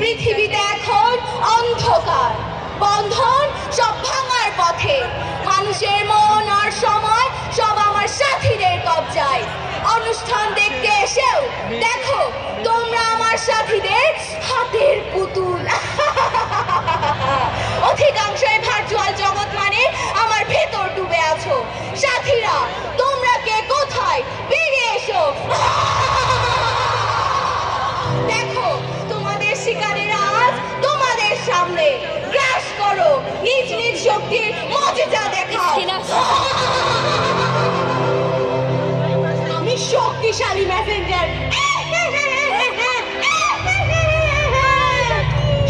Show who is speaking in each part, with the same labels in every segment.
Speaker 1: পৃথিবীতে এখন অন্ধকার, বন্ধন সব ভাঙার পথে। মানুষের মন আর সময় সব আমার সাথীদের কবজায়। অনুষ্ঠান দেখতে এসেও দেখো তোমরা আমার সাথীদের হাতের পুতুল। অধিকাংশই ভার্চুয়াল জগৎ মানে আমার ভেতর ডুবে আছো। সাথীরা তোমরা কে কোথায়, বেরিয়ে এসো। দেখো তোমাদের শিকারীরা আজ তোমাদের সামনে। গ্রাস করো, নিজ নিজ শক্তির মজা দেখাও। আমি শক্তিশালী মেসেঞ্জার।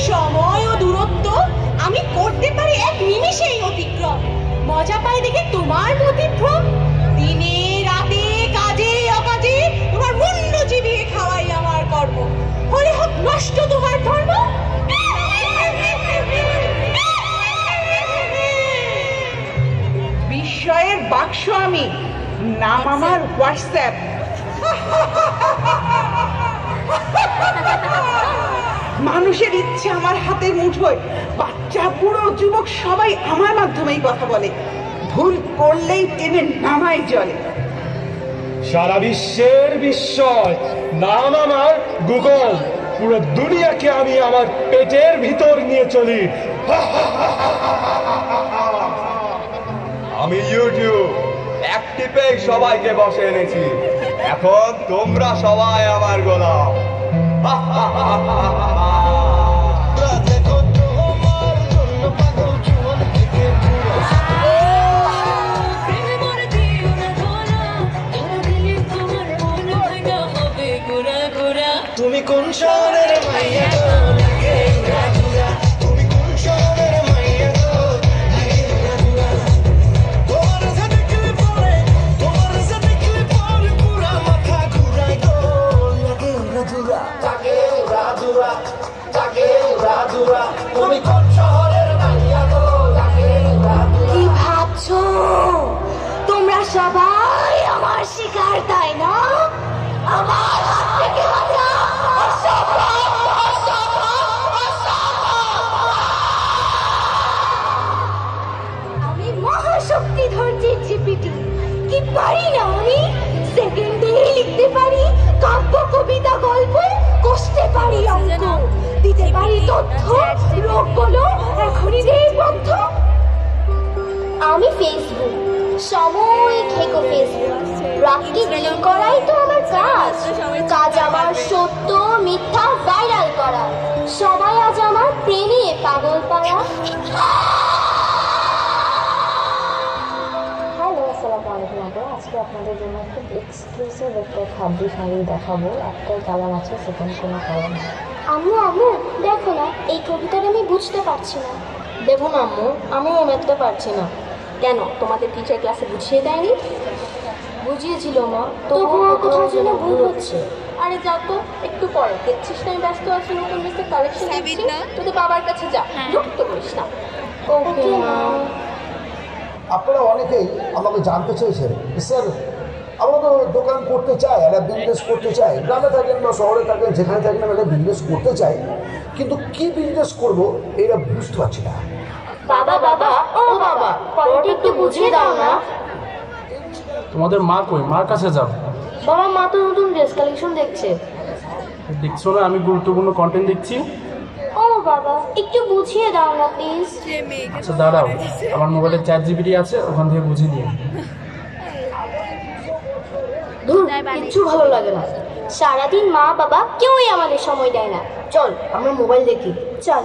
Speaker 1: সময় ও দূরত্ব আমি করতে পারি এক নিমিষেই অতিক্রম। মজা পাই দেখে তোমার ব্যতিক্রম। দিনে রাতে কাজে অকাজে তোমার মুন্ড চিবিয়ে খাওয়াই আমার কর্ম। হলে হোক নষ্ট তোমার ধর্ম। বিস্ময়ের বাক্স আমি, নাম আমার হোয়াটসঅ্যাপ। মানুষের ইচ্ছে আমার হাতের মুঠোয়। বাচ্চা বুড়ো যুবক সবাই আমার মাধ্যমেই কথা বলে। ভুল করলেই টেনে নামায় জলে।
Speaker 2: সারা বিশ্বের বিস্ময়, নাম আমার গুগল। পুরো দুনিয়াকে আমি আমার পেটের ভিতর নিয়ে চলি।
Speaker 3: আমি ইউটিউব, এক টিপে সবাইকে বসে এনেছি। এখন তোমরা সবাই আমার গোলাম।
Speaker 4: তুমি কোন শহরের মাইয়া গো, লাগে উড়া ধুরা। তুমি কোন শহরের মাইয়া গো, লাগে উড়া ধুরা। তোমার সাথে দেখলে পরে, তোমার সাথে দেখলে পরে পুরা মাথা ঘুরায় গো, লাগে উড়া ধুরা। লাগে উড়া ধুরা, লাগে উড়া ধুরা। তুমি কোন শহরের মাইয়া গো, লাগে উড়া ধুরা।
Speaker 1: কি ভাবছো তোমরা সবাই আমার শিকার, তাই না? আমার হাত থেকে বাঁচা। আমি মহাশক্তি ধৈর্যের জিপিটি। কি পারি না আমি? সেকেন্ডে লিখতে পারি কাব্য, কবিতা, গল্প, কষতে পারি অঙ্ক, দিতে পারি তথ্য। রোগ বলো এখনই দেই বন্ধ। আমি ফেসবুক, সময় খেকো ফেসবুক। রাতকে দিন করাই তো আমার কাজ। কাজ আমার সত্য মিথ্যা ভাইরাল করা। সবাই আজ আমার প্রেমে পাগল পাড়া।
Speaker 5: হ্যালো, আসসালামু আলাইকুম আপু। আজকে আপনাদের জন্য খুব এক্সক্লুসিভ একটা খাদ্য শাড়ি দেখাবো। একটাই কালার আছে, সেকেন্ড কোনো কালার নেই।
Speaker 1: আম্মু আম্মু দেখো না, এই কবিতাটা আমি বুঝতে পারছি না।
Speaker 5: দেখুন আম্মু, আমিও মেতে পারছি না।
Speaker 1: কেন, তোমাদের টিচার ক্লাসে বুঝিয়ে দেয়নি?
Speaker 5: বুঝিয়েছিল মা,
Speaker 1: তবুও কোথাও যেন ভুল হচ্ছে।
Speaker 5: আরে যা তো, একটু পরে দেখছিস না আমি ব্যস্ত আছি, নতুন ড্রেসের কালেকশন দিচ্ছি। তোদের বাবার কাছে যা, বিরক্ত করিস না। ওকে মা।
Speaker 6: আপনারা অনেকেই আমাকে জানতে চেয়েছেন, স্যার আমরা তো দোকান করতে চাই, একটা বিজনেস করতে চাই, গ্রামে থাকেন বা শহরে থাকেন, যেখানে থাকেন আমরা বিজনেস করতে চাই, কিন্তু কি বিজনেস করব এটা বুঝতে পারছি না।
Speaker 5: বাবা বাবা, ও বাবা, পরেরটা একটু বুঝিয়ে দাও না।
Speaker 7: তোমাদের মা কই? মার কাছে যাও।
Speaker 5: বাবা, মা তো নতুন ড্রেস কালেকশন দেখছে।
Speaker 7: দেখছো না আমি গুরুত্বপূর্ণ কন্টেন্ট দিচ্ছি?
Speaker 1: ও বাবা, একটু বুঝিয়ে দাও না প্লিজ।
Speaker 7: আচ্ছা দাঁড়াও, আমার মোবাইলে ChatGPT আছে, ওখান থেকে বুঝিয়ে নিও।
Speaker 5: ধুর, কিচ্ছু ভালো লাগে না।
Speaker 1: সারাদিন মা বাবা কেউই আমাদের সময় দেয় না।
Speaker 5: চল আমরা মোবাইল দেখি।
Speaker 1: চল।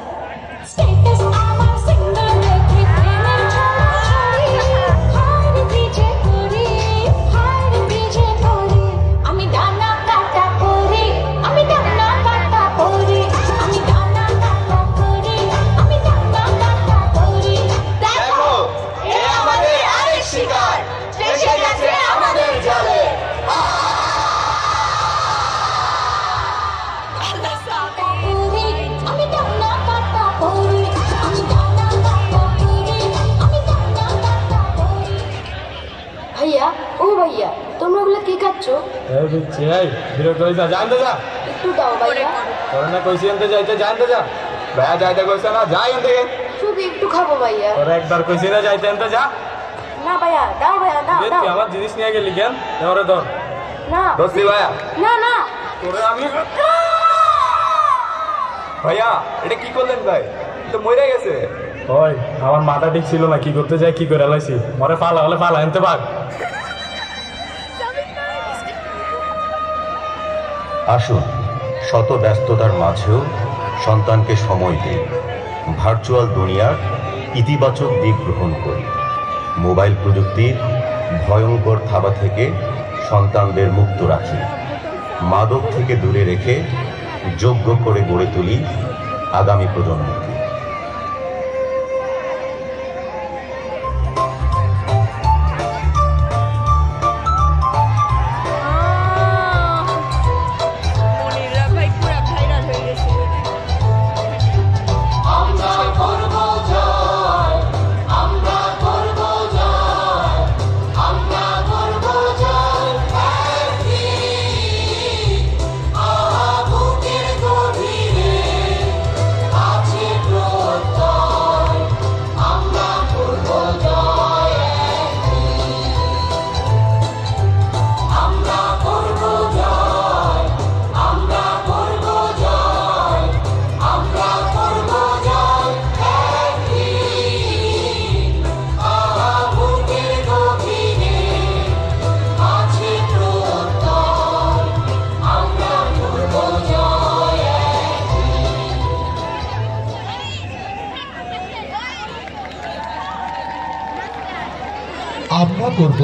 Speaker 1: আমি ডানা কাটা করি, আমি ডানা কাটা করি, আমি ডানা কাটা করি, আমি ডানা কাটা করি। দেখো, এ আমাদের আরেক শিকার, এসে গেছে আমাদের জালে। আমি ডানা কাটা করি, আমি ডানা কাটা করি, আমি ডানা কাটা করি।
Speaker 5: ভাইয়া, ও ভাইয়া, তোমরা ওগুলো কি খাচ্ছ?
Speaker 2: বিরক্ত হইতা, জানতে যা।
Speaker 5: একটু দাও ভাইয়া।
Speaker 7: তোর না কইছি এনতে যাইতে জানতে যা।
Speaker 3: ভাইয়া যাইতে কইছে না, যাই এন থেকে।
Speaker 5: শুধু একটু খাবো ভাইয়া।
Speaker 7: তোর একবার কইছি না যাইতে এনতে যা।
Speaker 5: না ভাইয়া, দাও ভাইয়া, দাও
Speaker 7: তুই
Speaker 5: দাও।
Speaker 7: আমার জিনিস নিয়ে গেলি কেন? তোরে ধর।
Speaker 5: না
Speaker 3: দোস্তি ভাইয়া,
Speaker 5: না না।
Speaker 7: তোরে আমি
Speaker 3: ভাইয়া এটা কি করলেন ভাই? তো মরে গেছে।
Speaker 7: ওই আমার মাথা ঠিক ছিল না, কি করতে যাই কি করে লাইছি। মরে ফালা হলে ফালা এনতে ভাগ।
Speaker 8: আসুন শত ব্যস্ততার মাঝেও সন্তানকে সময় দিই, ভার্চুয়াল দুনিয়ার ইতিবাচক দিক গ্রহণ করি। মোবাইল প্রযুক্তির ভয়ঙ্কর থাবা থেকে সন্তানদের মুক্ত রাখি, মাদক থেকে দূরে রেখে যোগ্য করে গড়ে তুলি আগামী প্রজন্মকে।
Speaker 9: আমরা করব